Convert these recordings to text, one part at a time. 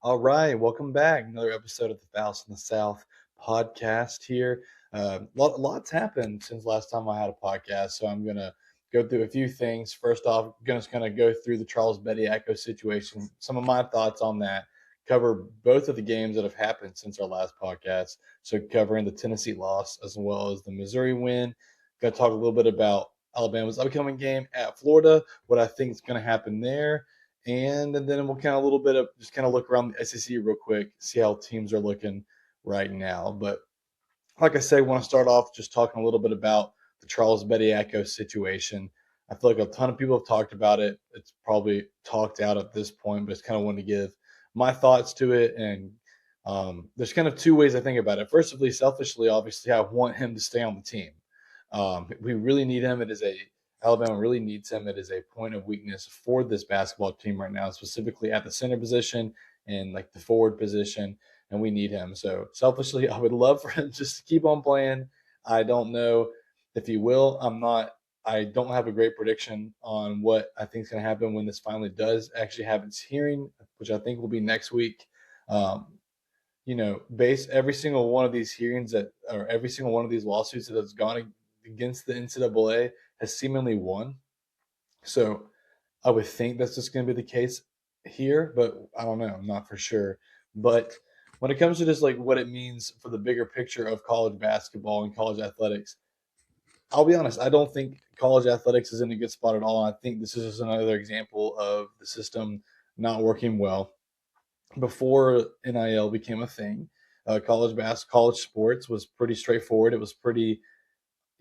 All right, welcome back. Another episode of the Foust in the South podcast here. Lots happened since last time I had a podcast, so I'm gonna go through a few things. First off, gonna go through the Charles Bediako situation, some of my thoughts on that. Cover both of the games that have happened since our last podcast. So covering the Tennessee loss as well as the Missouri win. Gonna talk a little bit about Alabama's upcoming game at Florida, what I think is going to happen there, and then we'll kind of a little bit of just kind of look around the SEC real quick, see how teams are looking right now. But like I said, I want to start off just talking a little bit about the Charles Bediako situation. I feel like a ton of people have talked about it. It's probably talked out at this point, but it's kind of wanted to give my thoughts to it. And there's kind of two ways I think about it. First of all, selfishly, obviously, I want him to stay on the team. We really need him. Alabama really needs him. It is a point of weakness for this basketball team right now, specifically at the center position and like the forward position, and we need him. So selfishly, I would love for him just to keep on playing. I don't know if he will. I don't have a great prediction on what I think is going to happen when this finally does actually have its hearing, which I think will be next week. Um, base every single one of these hearings or every single one of these lawsuits that has gone against the NCAA has seemingly won. So I would think that's just going to be the case here, but I don't know. I'm not for sure. But when it comes to just like what it means for the bigger picture of college basketball and college athletics, I'll be honest, I don't think college athletics is in a good spot at all. I think this is just another example of the system not working well. Before NIL became a thing, college sports was pretty straightforward. It was pretty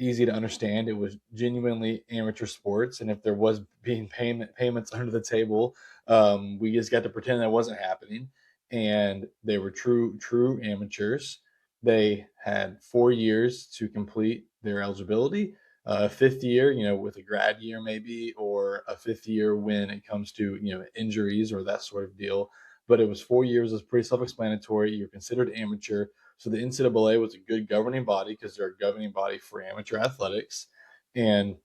easy to understand. It was genuinely amateur sports, and if there was being payments under the table, we just got to pretend that wasn't happening. And they were true amateurs. They had 4 years to complete their eligibility. A fifth year, with a grad year maybe, or a fifth year when it comes to injuries or that sort of deal. But it was 4 years. It was pretty self-explanatory. You're considered amateur. So the NCAA was a good governing body because they're a governing body for amateur athletics. And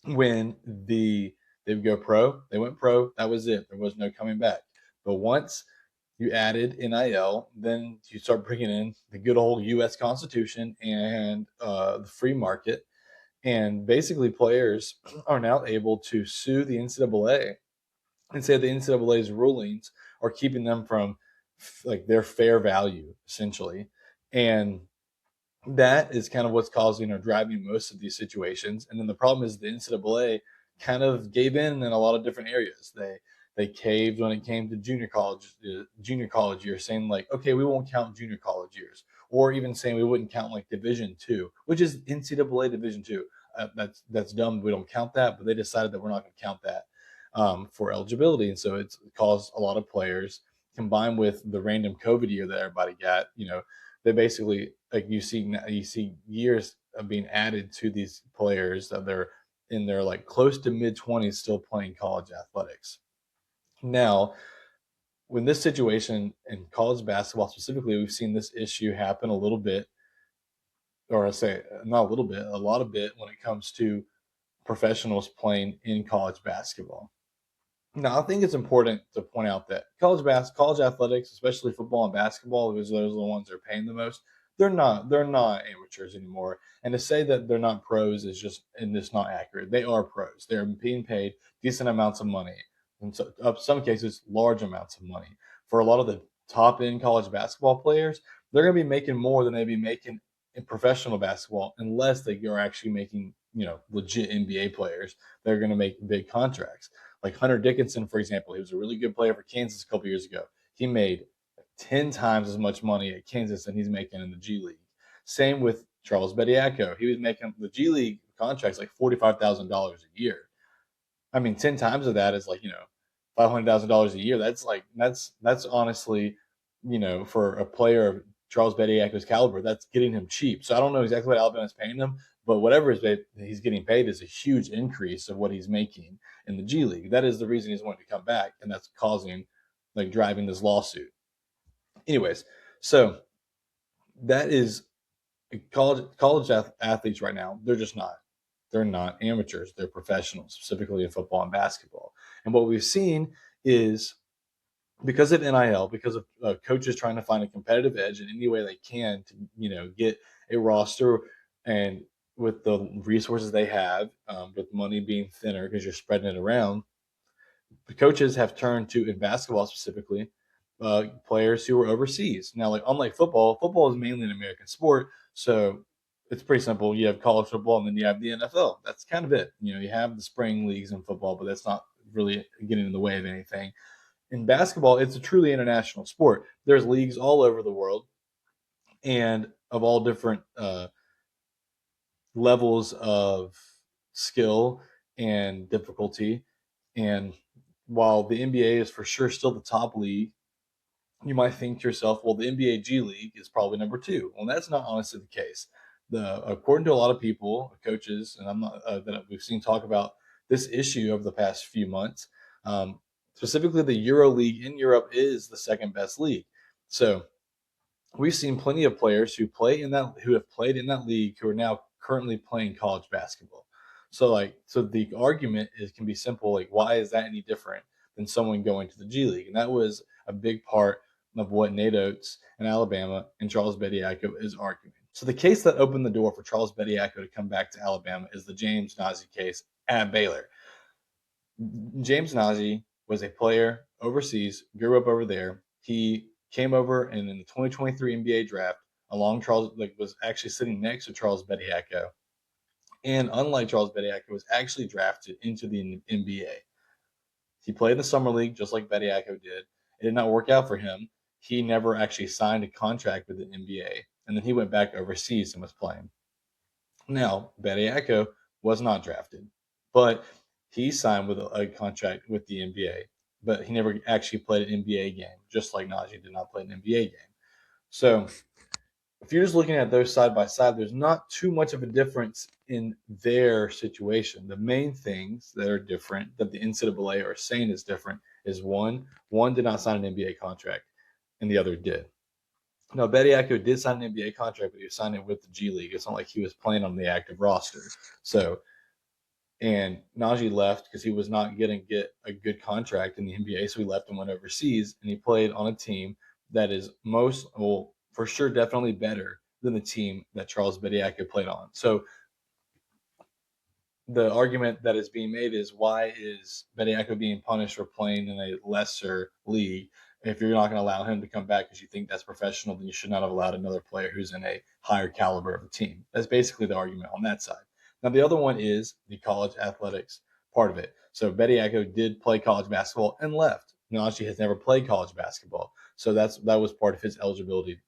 when they would go pro, they went pro. That was it. There was no coming back. But once you added NIL, then you start bringing in the good old U.S. Constitution and the free market. And basically, players are now able to sue the NCAA and say the NCAA's rulings are keeping them from like their fair value, essentially. And that is kind of what's causing or driving most of these situations. And then the problem is the NCAA kind of gave in a lot of different areas. They caved when it came to junior college years, saying like, okay, we won't count junior college years, or even saying we wouldn't count like Division two, which is NCAA Division two. That's dumb. We don't count that, but they decided that we're not going to count that for eligibility, and so it's caused a lot of players, combined with the random COVID year that everybody got. They basically like you see years of being added to these players that they're in their like close to mid-20s still playing college athletics. Now, when this situation in college basketball specifically, we've seen this issue happen a little bit, or I say not a little bit, a lot of bit when it comes to professionals playing in college basketball. Now, I think it's important to point out that college athletics, especially football and basketball, because those are the ones that are paying the most. They're not amateurs anymore. And to say that they're not pros is just not accurate. They are pros. They're being paid decent amounts of money, in some cases, large amounts of money. For a lot of the top end college basketball players, they're going to be making more than they'd be making in professional basketball, unless they are actually making legit NBA players. They're going to make big contracts. Like Hunter Dickinson, for example, he was a really good player for Kansas a couple years ago. He made 10 times as much money at Kansas than he's making in the G League. Same with Charles Bediako. He was making the G League contracts like $45,000 a year. I mean, 10 times of that is like, $500,000 a year. That's honestly, for a player of Charles Bediako's caliber, that's getting him cheap. So I don't know exactly what Alabama's paying him, but whatever he's getting paid is a huge increase of what he's making in the G League. That is the reason he's wanting to come back, and that's driving this lawsuit. Anyways, so that is college athletes right now. They're just not. They're not amateurs. They're professionals, specifically in football and basketball. And what we've seen is because of NIL, because of coaches trying to find a competitive edge in any way they can to, get a roster, and with the resources they have, with money being thinner because you're spreading it around, the coaches have turned to, in basketball specifically, players who are overseas. Now, like unlike football, football is mainly an American sport, so it's pretty simple. You have college football, and then you have the NFL. That's kind of it. You have the spring leagues in football, but that's not really getting in the way of anything. In basketball, it's a truly international sport. There's leagues all over the world, and of all different levels of skill and difficulty. And while the NBA is for sure still the top league, you might think to yourself, well, the NBA G League is probably number two. Well, that's not honestly the case. According to a lot of people, coaches, and I'm not that we've seen talk about this issue over the past few months. Specifically, the Euro League in Europe is the second best league. So we've seen plenty of players who have played in that league who are now currently playing college basketball. So the argument can be simple, like why is that any different than someone going to the G League? And that was a big part of what Nate Oates in Alabama and Charles Bediako is arguing. So the case that opened the door for Charles Bediako to come back to Alabama is the James Nazi case at Baylor. James Nazi was a player overseas, grew up over there. He came over, and in the 2023 NBA draft, was actually sitting next to Charles Bediako. And unlike Charles Bediako, was actually drafted into the NBA. He played in the summer league just like Bediako did. It did not work out for him. He never actually signed a contract with the NBA, and then he went back overseas and was playing. Now, Bediako was not drafted, but he signed with a contract with the NBA, but he never actually played an NBA game, just like Najee did not play an NBA game. So if you're just looking at those side by side, there's not too much of a difference in their situation. The main things that are different, that the NCAA are saying is different, is one did not sign an NBA contract, and the other did. Now, Bediako did sign an NBA contract, but he signed it with the G League. It's not like he was playing on the active roster. So, and Najee left because he was not going to get a good contract in the NBA, so he left and went overseas, and he played on a team that is for sure, definitely better than the team that Charles Bediako played on. So the argument that is being made is, why is Bediako being punished for playing in a lesser league? If you're not going to allow him to come back because you think that's professional, then you should not have allowed another player who's in a higher caliber of a team. That's basically the argument on that side. Now, the other one is the college athletics part of it. So Bediako did play college basketball and left. Najee has never played college basketball. So that was part of his eligibility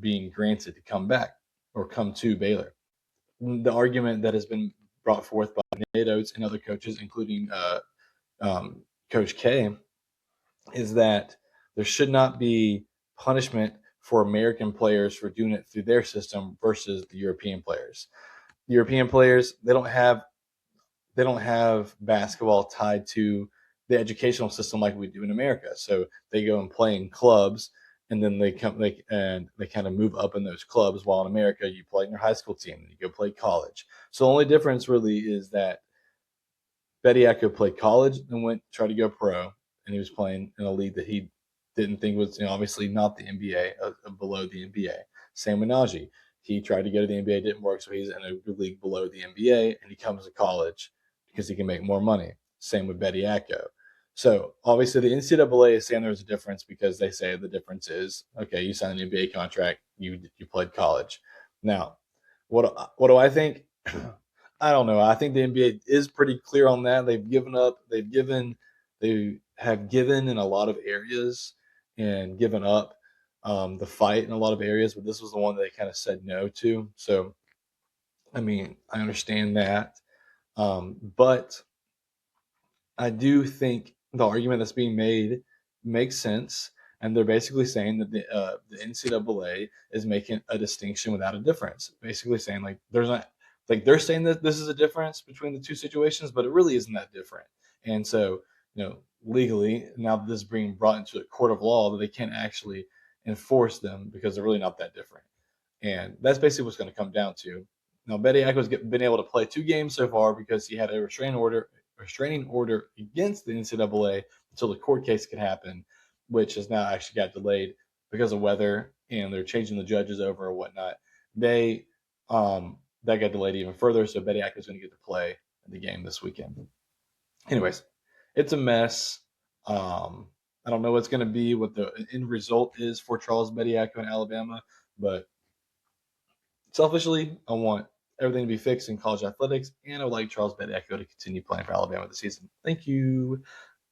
being granted to come back or come to Baylor. The argument that has been brought forth by Nate Oates and other coaches, including Coach K, is that there should not be punishment for American players for doing it through their system versus the European players. The European players, they don't have basketball tied to the educational system like we do in America. So they go and play in clubs, and then they kind of move up in those clubs. While in America, you play in your high school team, and you go play college. So the only difference really is that Bediako played college and went try to go pro, and he was playing in a league that he didn't think was obviously not the NBA, below the NBA. Same with Najee. He tried to go to the NBA, didn't work, so he's in a league below the NBA, and he comes to college because he can make more money. Same with Bediako. So obviously the NCAA is saying there's a difference because they say the difference is, okay, you signed an NBA contract, you played college. Now, what do I think? I don't know. I think the NBA is pretty clear on that. They have given in a lot of areas and given up the fight in a lot of areas, but this was the one that they kind of said no to. So, I mean, I understand that. But I do think the argument that's being made makes sense. And they're basically saying that the NCAA is making a distinction without a difference. Basically saying, like, there's not, like, they're saying that this is a difference between the two situations, but it really isn't that different. And so, legally, now that this is being brought into a court of law, that they can't actually enforce them because they're really not that different. And that's basically what's going to come down to. Now, Bediako has been able to play 2 games so far because he had a restraining order against the NCAA until the court case could happen. which has now actually got delayed because of weather, and they're changing the judges over or whatnot. They that got delayed even further, so Bediako is going to get to play the game this weekend. Anyways, it's a mess. I don't know what's going to be, what the end result is for Charles Bediako in Alabama, but selfishly, I want everything to be fixed in college athletics, and I would like Charles Bediako to continue playing for Alabama this season. Thank you.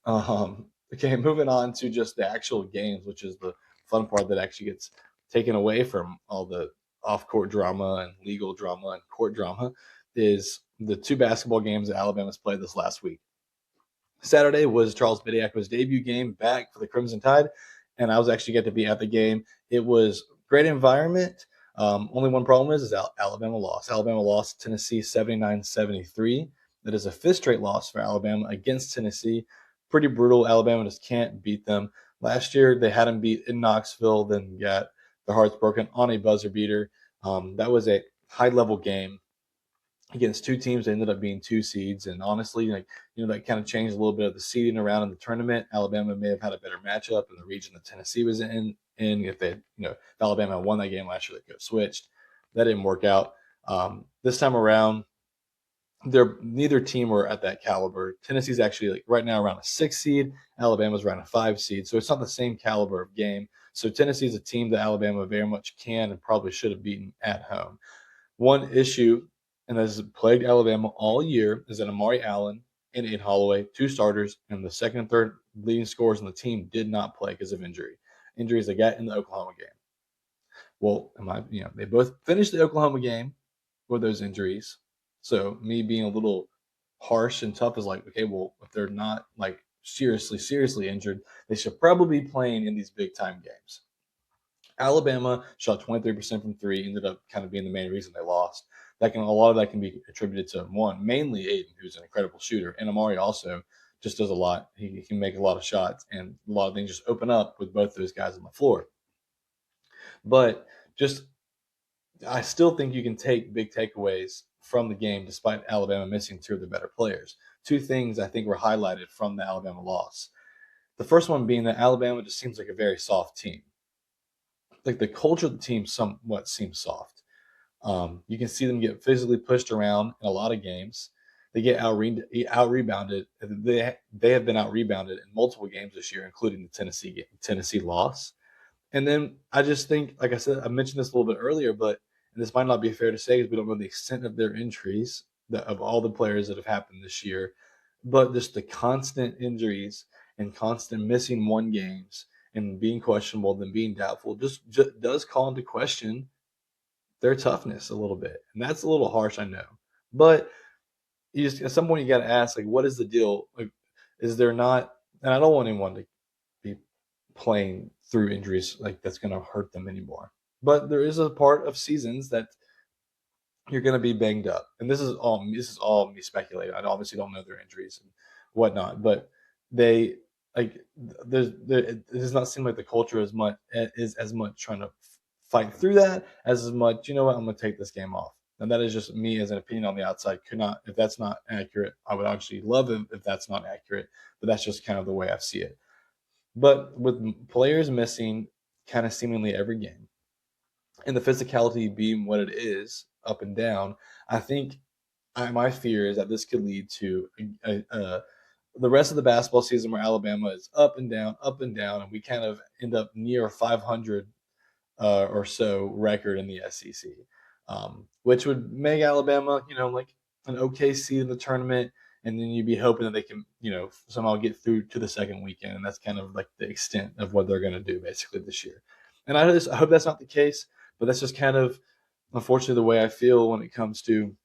Okay, moving on to just the actual games, which is the fun part that actually gets taken away from all the off-court drama and legal drama and court drama, is the 2 basketball games that Alabama's played this last week. Saturday was Charles Bediako's debut game back for the Crimson Tide, and I was actually get to be at the game. It was great environment. Only one problem is Alabama lost. Alabama lost Tennessee 79-73. That is a 5th straight loss for Alabama against Tennessee. Pretty brutal. Alabama just can't beat them. Last year, they had them beat in Knoxville, then got their hearts broken on a buzzer beater. That was a high-level game against 2 teams that ended up being 2 seeds. And honestly, that kind of changed a little bit of the seeding around in the tournament. Alabama may have had a better matchup in the region that Tennessee was in. If if Alabama won that game last year, they could have switched. That didn't work out. This time around, neither team were at that caliber. Tennessee's actually right now around a 6 seed. Alabama's around a 5 seed. So it's not the same caliber of game. So Tennessee's a team that Alabama very much can and probably should have beaten at home. One issue, and this has plagued Alabama all year, is that Amari Allen and Aiden Holloway, 2 starters, and the second and third leading scorers on the team did not play because of injuries they got in the Oklahoma game. Well, they both finished the Oklahoma game with those injuries. So me being a little harsh and tough is like, okay, well, if they're not like seriously injured, they should probably be playing in these big time games. Alabama shot 23% from 3, ended up kind of being the main reason they lost. A lot of that can be attributed to mainly Aiden, who's an incredible shooter, and Amari also just does a lot. He can make a lot of shots, and a lot of things just open up with both those guys on the floor. But I still think you can take big takeaways from the game despite Alabama missing 2 of the better players. 2 things I think were highlighted from the Alabama loss. The first one being that Alabama just seems like a very soft team. Like the culture of the team somewhat seems soft. You can see them get physically pushed around in a lot of games. They get out-rebounded. They have been out-rebounded in multiple games this year, including the Tennessee loss. And then I just think, like I said, I mentioned this a little bit earlier, but this might not be fair to say because we don't know the extent of their injuries, of all the players that have happened this year, but just the constant injuries and constant missing 1 games and being questionable, then being doubtful, just does call into question their toughness a little bit. And that's a little harsh, I know. But at some point you got to ask, like, what is the deal? Like, is there not, and I don't want anyone to be playing through injuries like that's going to hurt them anymore. But there is a part of seasons that you're going to be banged up. And this is all me speculating. I obviously don't know their injuries and whatnot, but it does not seem like the culture is as much trying to fight through that as much, I'm going to take this game off. And that is just me as an opinion on the outside. If that's not accurate, I would actually love it if that's not accurate, but that's just kind of the way I see it. But with players missing kind of seemingly every game, and the physicality being what it is, up and down, I think my fear is that this could lead to the rest of the basketball season where Alabama is up and down, and we kind of end up near 500 or so record in the SEC, which would make Alabama, like an okay seed in the tournament. And then you'd be hoping that they can, somehow get through to the second weekend. And that's kind of like the extent of what they're going to do basically this year. And I hope that's not the case, but that's just kind of, unfortunately, the way I feel when it comes to,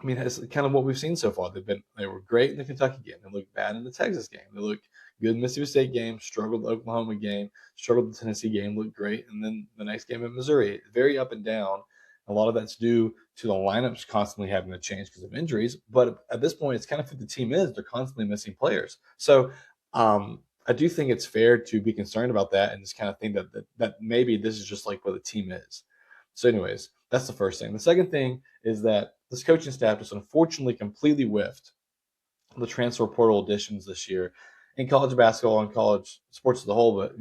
it's kind of what we've seen so far. They were great in the Kentucky game. They looked bad in the Texas game. They looked good in the Mississippi State game, struggled the Oklahoma game, struggled the Tennessee game, looked great. And then the next game at Missouri, very up and down. A lot of that's due to the lineups constantly having to change because of injuries. But at this point, it's kind of who the team is. They're constantly missing players. So I do think it's fair to be concerned about that and just kind of think that maybe this is just like what the team is. So anyways, that's the first thing. The second thing is that this coaching staff just unfortunately completely whiffed the transfer portal additions this year. in college basketball and college sports as a whole, but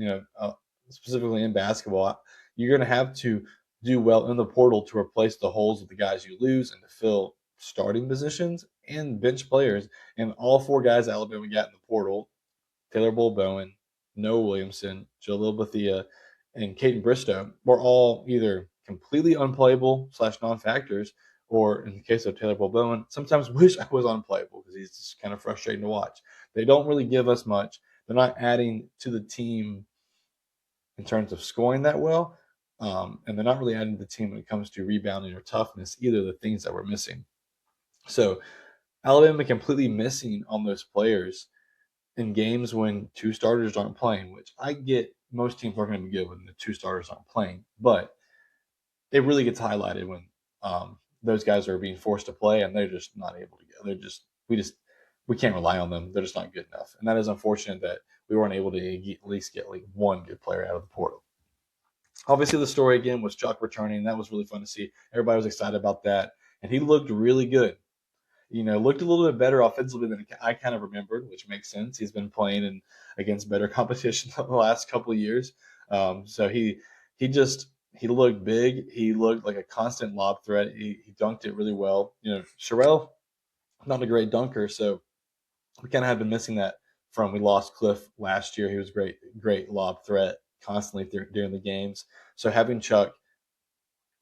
specifically in basketball, you're going to have to do well in the portal to replace the holes of the guys you lose and to fill starting positions and bench players. And all four guys Alabama got in the portal, Taylor Bull-Bowen, Noah Williamson, Jalil Bethia, and Caden Bristow, were all either completely unplayable / non-factors, or in the case of Taylor Bull-Bowen, sometimes wish I was unplayable because he's just kind of frustrating to watch. They don't really give us much. They're not adding to the team in terms of scoring that well, and they're not really adding to the team when it comes to rebounding or toughness, either of the things that we're missing. So Alabama completely missing on those players in games when two starters aren't playing, which I get most teams aren't going to be good when the two starters aren't playing, but it really gets highlighted when those guys are being forced to play and they're just not able to go. We can't rely on them. They're just not good enough. And that is unfortunate that we weren't able to at least get like one good player out of the portal. Obviously, the story again was Chuck returning. That was really fun to see. Everybody was excited about that. And he looked really good. Looked a little bit better offensively than I kind of remembered, which makes sense. He's been playing against better competition the last couple of years. So he looked big. He looked like a constant lob threat. He dunked it really well. Sherelle, not a great dunker, so we kind of had been missing that we lost Cliff last year. He was great lob threat constantly during the games. So having Chuck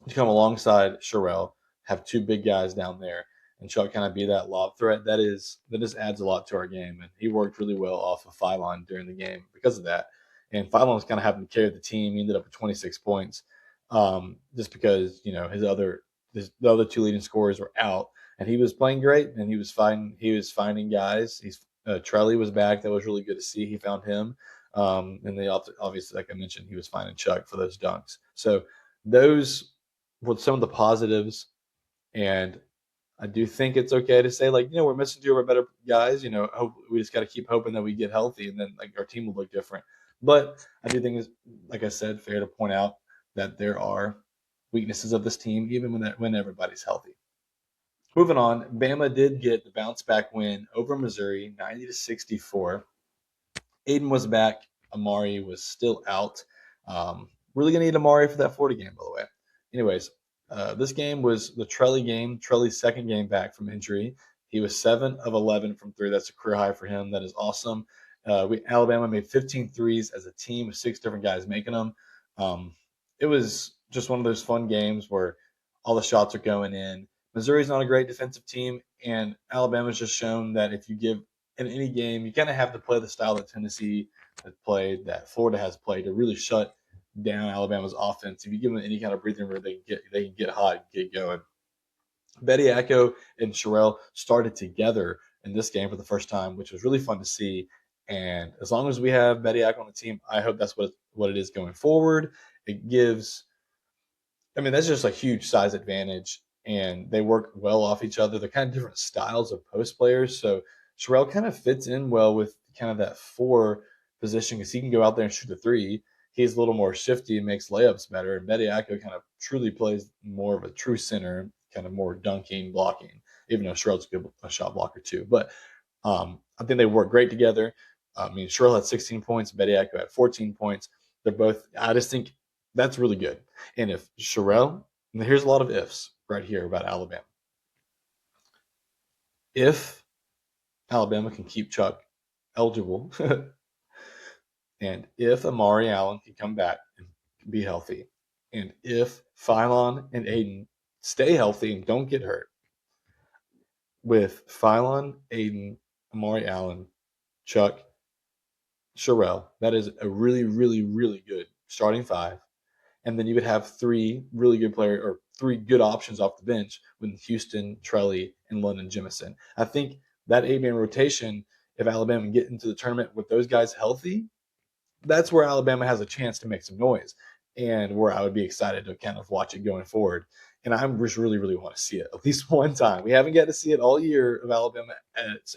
to come alongside Sherelle, have two big guys down there, and Chuck kind of be that lob threat, that just adds a lot to our game. And he worked really well off of Phylon during the game because of that. And Phylon was kind of having to carry the team. He ended up with 26 points, just because the other two leading scorers were out, and he was playing great, and he was finding guys. Trelly was back. That was really good to see. He found him, and they obviously, like I mentioned, he was finding Chuck for those dunks. So those were some of the positives, and I do think it's okay to say, we're missing two of our better guys. We just got to keep hoping that we get healthy, and then our team will look different. But I do think it's, like I said, fair to point out that there are weaknesses of this team, even when everybody's healthy. Moving on, Bama did get the bounce back win over Missouri, 90-64. Aiden was back. Amari was still out. Really going to need Amari for that Florida game, by the way. Anyways, this game was the Trelly game, Trelly's second game back from injury. He was 7 of 11 from 3. That's a career high for him. That is awesome. Alabama made 15 threes as a team with 6 different guys making them. It was just one of those fun games where all the shots are going in. Missouri's not a great defensive team, and Alabama's just shown that if you give in any game, you kind of have to play the style that Tennessee has played, that Florida has played, to really shut down Alabama's offense. If you give them any kind of breathing room, they can get hot, get going. Bediako and Sherelle started together in this game for the first time, which was really fun to see. And as long as we have Bediako on the team, I hope that's what it is going forward. That's just a huge size advantage, and they work well off each other. They're kind of different styles of post players, so Sherelle kind of fits in well with kind of that 4 position because he can go out there and shoot a 3. He's a little more shifty and makes layups better. And Bediako kind of truly plays more of a true center, kind of more dunking, blocking, even though Sherelle's a shot blocker too. But I think they work great together. Sherelle had 16 points, Bediako had 14 points. I just think that's really good. And if Sherelle, and here's a lot of ifs right here about Alabama. If Alabama can keep Chuck eligible, and if Amari Allen can come back and be healthy, and if Phylon and Aiden stay healthy and don't get hurt, with Phylon, Aiden, Amari Allen, Chuck, Sherelle, that is a really, really, really good starting 5. And then you would have 3 really good players or 3 good options off the bench with Houston, Trelly, and London Jemison. I think that 8-man rotation, if Alabama can get into the tournament with those guys healthy, that's where Alabama has a chance to make some noise and where I would be excited to kind of watch it going forward. And I just really, really want to see it at least one time. We haven't got to see it all year of Alabama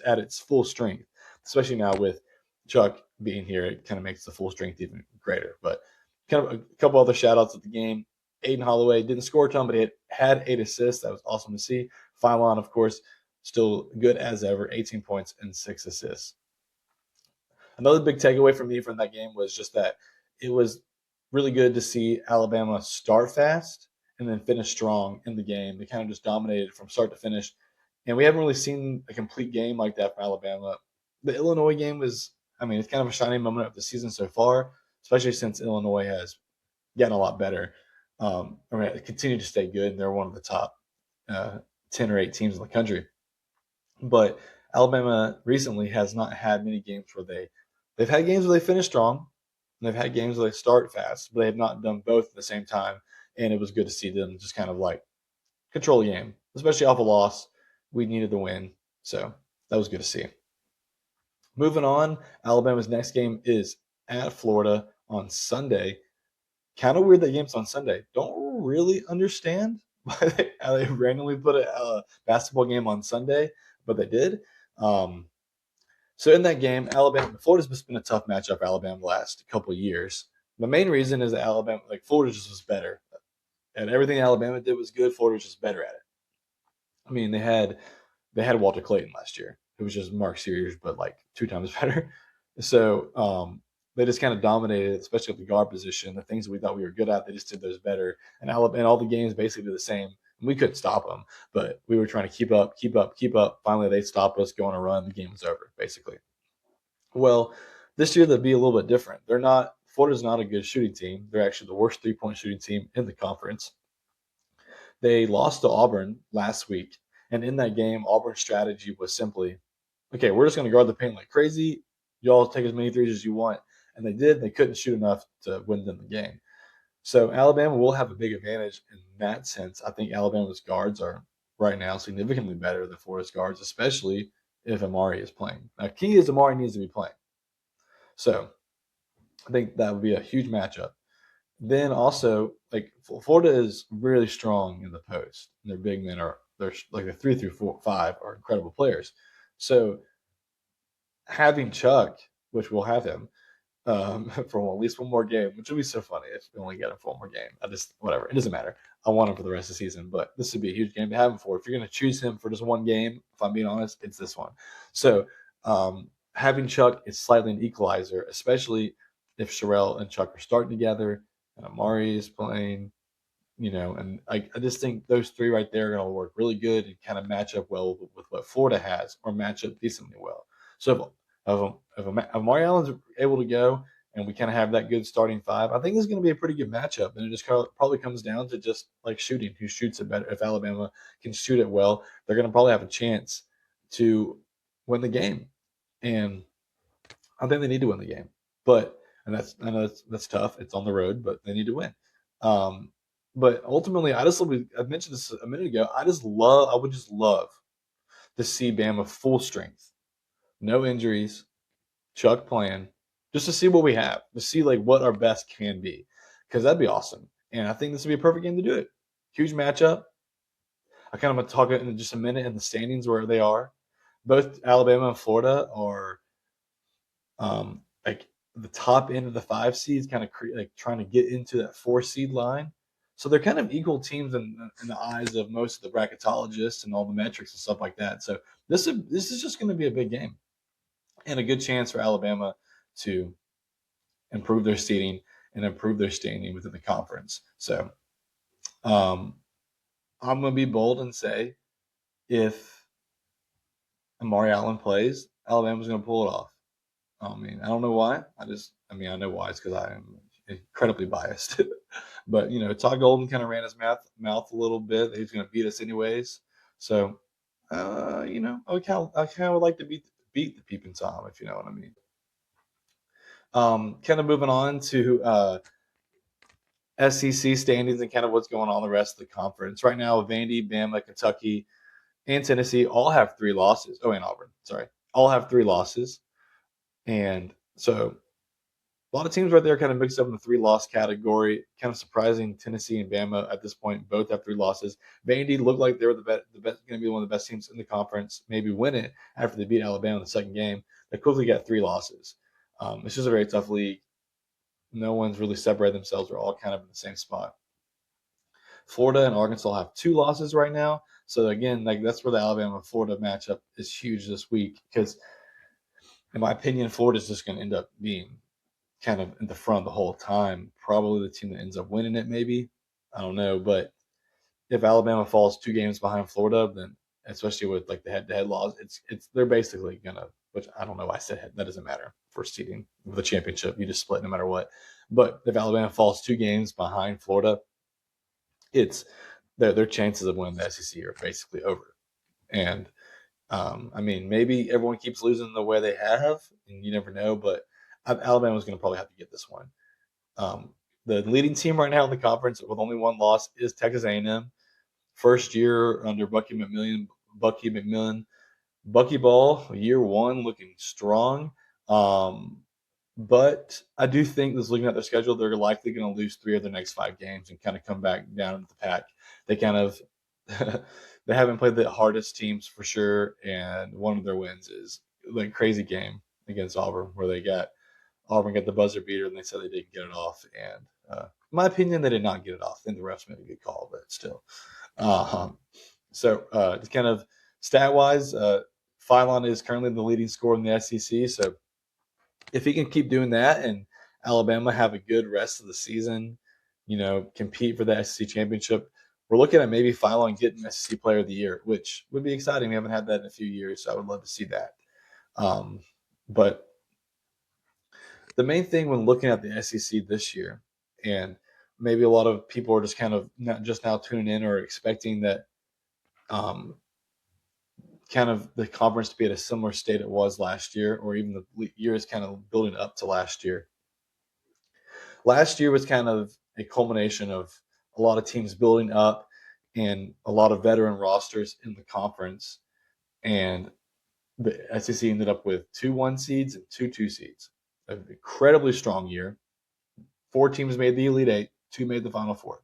at its full strength, especially now with Chuck being here. It kind of makes the full strength even greater. But kind of a couple other shout outs at the game. Aiden Holloway didn't score a ton, but he had 8 assists. That was awesome to see. Phylon, of course, still good as ever, 18 points and 6 assists. Another big takeaway for me from that game was just that it was really good to see Alabama start fast and then finish strong in the game. They kind of just dominated from start to finish. And we haven't really seen a complete game like that from Alabama. The Illinois game was, I mean, it's kind of a shining moment of the season so far, especially since Illinois has gotten a lot better. I mean, they continue to stay good, and they're one of the top 10 or 8 teams in the country. But Alabama recently has not had many games where they've had games where they finish strong, and they've had games where they start fast, but they have not done both at the same time. And it was good to see them just kind of like control the game, especially off a loss. We needed the win, so that was good to see. Moving on, Alabama's next game is at Florida on Sunday. Kind of weird that game's on Sunday. Don't really understand why they randomly put a basketball game on Sunday, but they did. So in that game, Florida's been a tough matchup for Alabama the last couple of years. The main reason is that Florida just was better. And everything Alabama did was good. Florida was just better at it. I mean, they had Walter Clayton last year, who was just Mark Sears, but like 2 times better. So they just kind of dominated, especially at the guard position. The things that we thought we were good at, they just did those better. And all the games basically the same. And we couldn't stop them, but we were trying to keep up. Finally, they stopped us, go on a run. The game was over, basically. Well, this year they'll be a little bit different. Florida's not a good shooting team. They're actually the worst 3-point shooting team in the conference. They lost to Auburn last week, and in that game, Auburn's strategy was simply, okay, we're just going to guard the paint like crazy. Y'all take as many threes as you want. And they did. They couldn't shoot enough to win them the game. So Alabama will have a big advantage in that sense. I think Alabama's guards are right now significantly better than Florida's guards, especially if Amari is playing. Now, key is Amari needs to be playing. So I think that would be a huge matchup. Then also, like Florida is really strong in the post. Their big men they're like the 3 through 4, 5 are incredible players. So having Chuck, which we'll have him for at least one more game, which would be so funny if we only get him for one more game. Whatever, it doesn't matter. I want him for the rest of the season, but this would be a huge game to have him for. If you're going to choose him for just one game, if I'm being honest, it's this one. So having Chuck is slightly an equalizer, especially if Sherelle and Chuck are starting together. And Amari is playing, and I just think those 3 right there are going to work really good and kind of match up well with what Florida has, or match up decently well. So if Amari Allen's able to go and we kind of have that good starting 5, I think it's going to be a pretty good matchup. And it just probably comes down to just like shooting, who shoots it better. If Alabama can shoot it well, they're going to probably have a chance to win the game. And I think they need to win the game. I know that's tough. It's on the road, but they need to win. But ultimately, I mentioned this a minute ago. I would just love to see Bama full strength, no injuries, Chuck playing, just to see what we have, to see like what our best can be, because that'd be awesome. And I think this would be a perfect game to do it. Huge matchup. I kind of want to talk in just a minute in the standings where they are. Both Alabama and Florida are like the top end of the 5 seeds, kind of like trying to get into that 4 seed line. So they're kind of equal teams in the eyes of most of the bracketologists and all the metrics and stuff like that. So this is just going to be a big game and a good chance for Alabama to improve their seeding and improve their standing within the conference. So I'm going to be bold and say if Amari Allen plays, Alabama's going to pull it off. I mean, I don't know why. I know why. It's because I am incredibly biased. But, Todd Golden kind of ran his mouth a little bit. He's going to beat us anyways. So, I kind of would like to beat the peeping Tom, if you know what I mean. Kind of moving on to SEC standings and kind of what's going on in the rest of the conference. Right now, Vandy, Bama, Kentucky, and Tennessee all have 3 losses. Oh, and Auburn, sorry. All have 3 losses. And so a lot of teams right there kind of mixed up in the 3-loss category. Kind of surprising. Tennessee and Bama at this point both have 3 losses. Vandy looked like they were the best, going to be one of the best teams in the conference. Maybe win it after they beat Alabama in the second game. They quickly got 3 losses. It's just a very tough league. No one's really separated themselves. They're all kind of in the same spot. Florida and Arkansas have 2 losses right now. So again, like that's where the Alabama-Florida matchup is huge this week because in my opinion, Florida's just going to end up being kind of in the front the whole time. Probably the team that ends up winning it, maybe. I don't know. But if Alabama falls 2 games behind Florida, then especially with like the head-to-head laws, it's they're basically gonna. Which I don't know why I said head. That doesn't matter for seeding the championship. You just split no matter what. But if Alabama falls 2 games behind Florida, it's their chances of winning the SEC are basically over. And I mean, maybe everyone keeps losing the way they have, and you never know. But Alabama's going to probably have to get this one. The leading team right now in the conference with only one loss is Texas A&M. First year under Bucky McMillan, Bucky Ball, year one looking strong. But I do think this looking at their schedule, they're likely going to lose 3 of their next 5 games and kind of come back down into the pack. They kind of they haven't played the hardest teams for sure, and one of their wins is like crazy game against Auburn where Auburn got the buzzer beater and they said they didn't get it off. And in my opinion, they did not get it off. I think the refs made a good call, but still. Just kind of stat wise, Phylon is currently the leading scorer in the SEC. So if he can keep doing that and Alabama have a good rest of the season, compete for the SEC championship, we're looking at maybe Phylon getting SEC Player of the Year, which would be exciting. We haven't had that in a few years, so I would love to see that. But the main thing when looking at the SEC this year, and maybe a lot of people are just kind of not just now tuning in or expecting that kind of the conference to be at a similar state it was last year, or even the year is kind of building up to last year. Last year was kind of a culmination of a lot of teams building up and a lot of veteran rosters in the conference. And the SEC ended up with 2 1 seeds and 2 2 seeds. An incredibly strong year. 4 teams made the Elite Eight, 2 made the Final Four.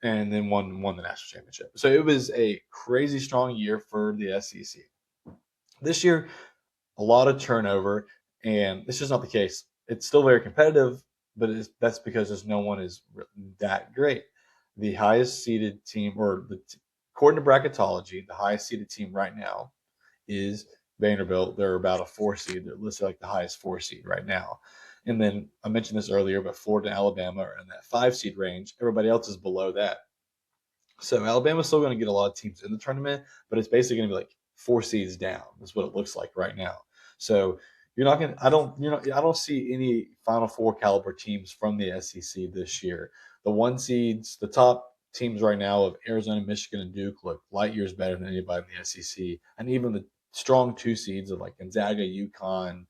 And then one the national championship. So it was a crazy strong year for the SEC. This year, a lot of turnover, and it's just not the case. It's still very competitive, but that's because there's no one is that great. The highest seeded team, according to bracketology, the highest seeded team right now is Vanderbilt. They're about a 4 seed. They're listed like the highest 4 seed right now. And then I mentioned this earlier, but Florida and Alabama are in that 5 seed range. Everybody else is below that. So Alabama's still going to get a lot of teams in the tournament, but it's basically going to be like 4 seeds down. Is what it looks like right now. So you're not going to. I don't see any Final Four caliber teams from the SEC this year. The 1 seeds, the top teams right now of Arizona, Michigan, and Duke look light years better than anybody in the SEC, and even the strong 2 seeds of like Gonzaga, UConn,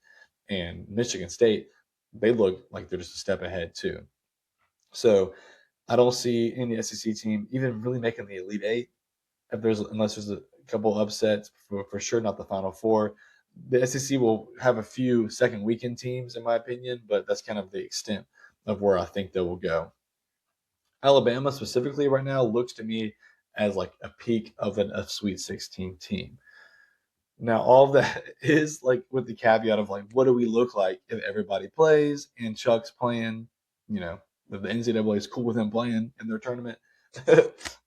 and Michigan State, they look like they're just a step ahead too. So I don't see any SEC team even really making the Elite Eight unless there's a couple upsets, for sure not the Final Four. The SEC will have a few second weekend teams, in my opinion, but that's kind of the extent of where I think they will go. Alabama specifically right now looks to me as like a peak of a Sweet 16 team. Now, all of that is like with the caveat of like, what do we look like if everybody plays and Chuck's playing, the NCAA is cool with him playing in their tournament.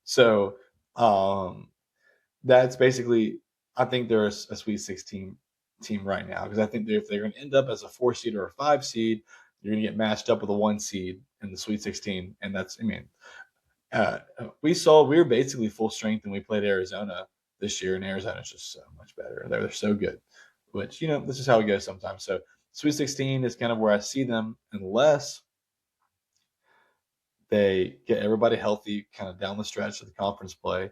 So that's basically, I think they're a Sweet 16 team right now because I think if they're going to end up as a 4 seed or a 5 seed, you're going to get matched up with a 1 seed in the Sweet 16. And we were basically full strength and we played Arizona this year, and Arizona is just so much better. They're so good, which, this is how it goes sometimes. So Sweet 16 is kind of where I see them unless they get everybody healthy kind of down the stretch of the conference play.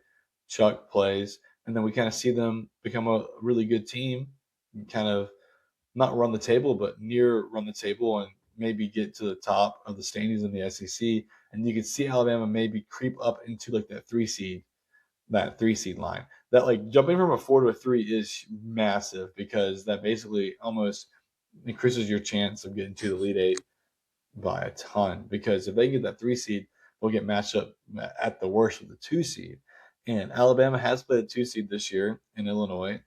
Chuck plays, and then we kind of see them become a really good team, kind of not run the table, but near run the table and maybe get to the top of the standings in the SEC. And you can see Alabama maybe creep up into like that 3 seed line. That like jumping from a 4 to a 3 is massive because that basically almost increases your chance of getting to the Elite Eight by a ton. Because if they get that 3 seed, they'll get matched up at the worst with the 2 seed. And Alabama has played a 2 seed this year in Illinois,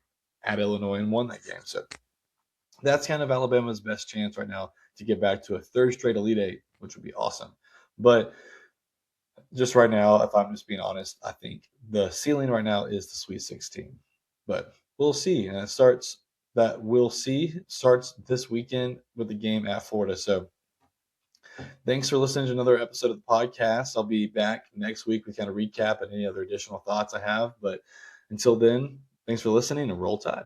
at Illinois, and won that game. So that's kind of Alabama's best chance right now to get back to a 3rd straight Elite Eight, which would be awesome. But just right now, if I'm just being honest, I think the ceiling right now is the Sweet 16. But we'll see. And it starts that we'll see starts this weekend with the game at Florida. So thanks for listening to another episode of the podcast. I'll be back next week with kind of recap and any other additional thoughts I have. But until then, thanks for listening and roll tide.